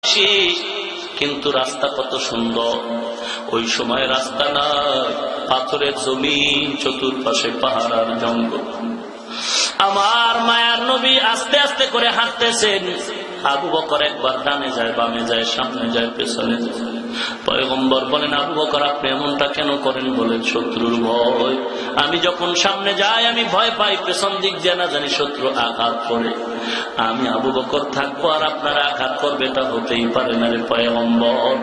বেশি, কিন্তু রাস্তা কত সুন্দর। ওই সময় রাস্তা নাই, পাথরের জমিন, চতুর্পাশে পাহাড় আর জঙ্গল। আমার মায়ার নবী আস্তে আস্তে করে হাঁটতেছেন। আবু বকর একবার ডানে যায়, বামে যায়, সামনে যায়, পেছনে যায়। পয়গম্বর বলেন, আবু বকর আপনি এমনটা কেন করেন? বলেন, শত্রুর ভয়। আমি যখন সামনে যাই আমি ভয় পাই, পেছন দিক দিয়ে না জানি শত্রু আঘাত করে। আমি আবু বকর থাকবো আর আপনারা আঘাত করবে, এটা হতেই পারে না রে পয়গম্বর।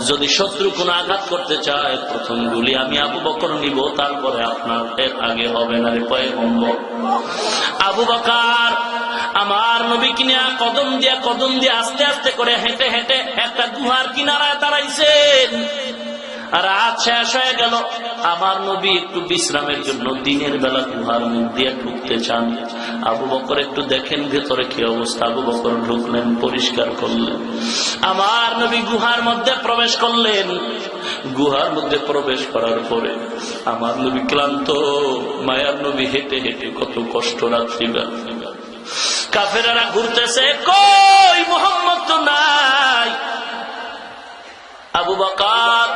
যদি শত্রু কোনো আঘাত করতে চায়, প্রথম গুলি আমি আবু বকর নিব, তারপরে আপনার, এর আগে হবে না রে পয়গম্বর। আবু বকর আমার নবীকে নিয়ে কদম দিয়ে আস্তে আস্তে করে হেঁটে হেঁটে একটা গুহার কিনারায় দাঁড়াইছেন। রাত শেষ হয়ে গেল, আমার নবী একটু বিশ্রামের জন্য দিনের বেলা গুহার মুখ দিয়ে ঢুকতে চান। আবু বকর একটু দেখেন ভেতরে কি অবস্থা। আবু বকর ঢুকলেন, পরিষ্কার করলেন। আমার নবী গুহার মধ্যে প্রবেশ করলেন। গুহার মধ্যে প্রবেশ করার পরে আমার নবী ক্লান্ত। মায়ার নবী হেঁটে হেঁটে কত কষ্ট রাত্রিবেলা। কাফেরেরা ঘুরতেছে, কই মুহাম্মদ তো নাই। আবু বকর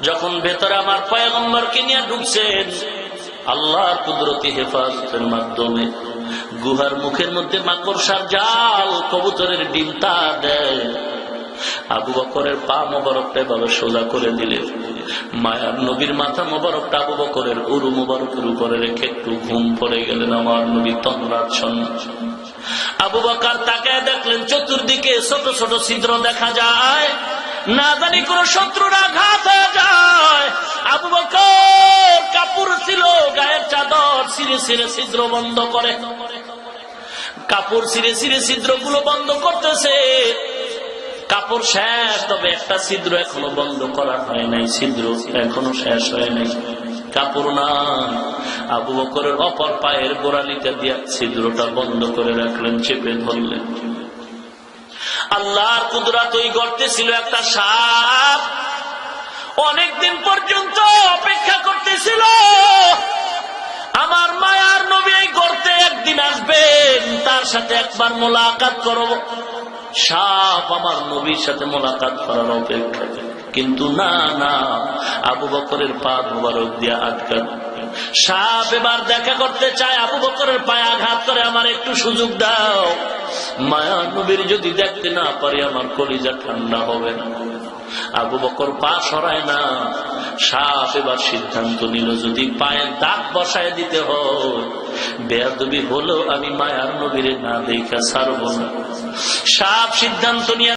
যখন ভেতরে আমার পয়গম্বরকে নিয়ে ঢুকছেন, আল্লাহর কুদরতি হেফাজতের মাধ্যমে গুহার মুখের মধ্যে মাকড়সার জাল, কবুতরের ডিম তা দেয়। আবু বকরের পা মোবারকটা এভাবে সোজা করে দিলেন। মায়ার নবীর মাথা মোবারকটা আবু বকরের উরু মোবারকের উপরে রেখে একটু ঘুম পড়ে গেলেন। আমার নবী তন্দ্রাচ্ছন্ন। আবু বকর তাকায় দেখলেন চতুর্দিকে ছোট ছোট ছিদ্র দেখা যায়, না জানি কোন শত্রুর আঘাত হয়ে যায়। আবু বকর কাপড় ছিল, গায়ের চাদর ছিঁড়ে ছিঁড়ে ছিদ্র বন্ধ করে, কাপড় ছিঁড়ে ছিঁড়ে ছিদ্রগুলো বন্ধ করতেছে। কাপড় শেষ, তবে একটা ছিদ্র এখনো বন্ধ করা হয় নাই, ছিদ্র এখনো শেষ হয় নাই, কাপড় না। আবু বকরের অপর পায়ের গোড়ালিটা দিয়া ছিদ্রটা বন্ধ করে রাখলেন, চেপে ধরলেন। আল্লাহর কুদরত, ওই গর্তে ছিল একটা সাপ। অনেকদিন পর্যন্ত অপেক্ষা করতেছিল আমার মায়ার নবী এই গর্তে একদিন আসবেন, তার সাথে একবার মোলাকাত করব। সাপ আমার নবীর সাথে মোলাকাত করার অপেক্ষা, কিন্তু না না, আবু বকরের পা মোবারক দিয়ে আটকান। সাপ এবার দেখা করতে চায়, আবু বকরের পায়ে আঘাত করে, আমার একটু সুযোগ দাও। মায়ার নবীর যদি দেখতে না পারি আমার কলিজা ঠান্ডা হবে না। আবু বকর পা সরায় না। সাপ এবার সিদ্ধান্ত নিল, যদি পায়ের দাগ বসায় দিতে হয়, বেয়াদবি হলেও আমি মায়ার নবীরে না দেখা ছাড়ব না। সাপ সিদ্ধান্ত নিয়ে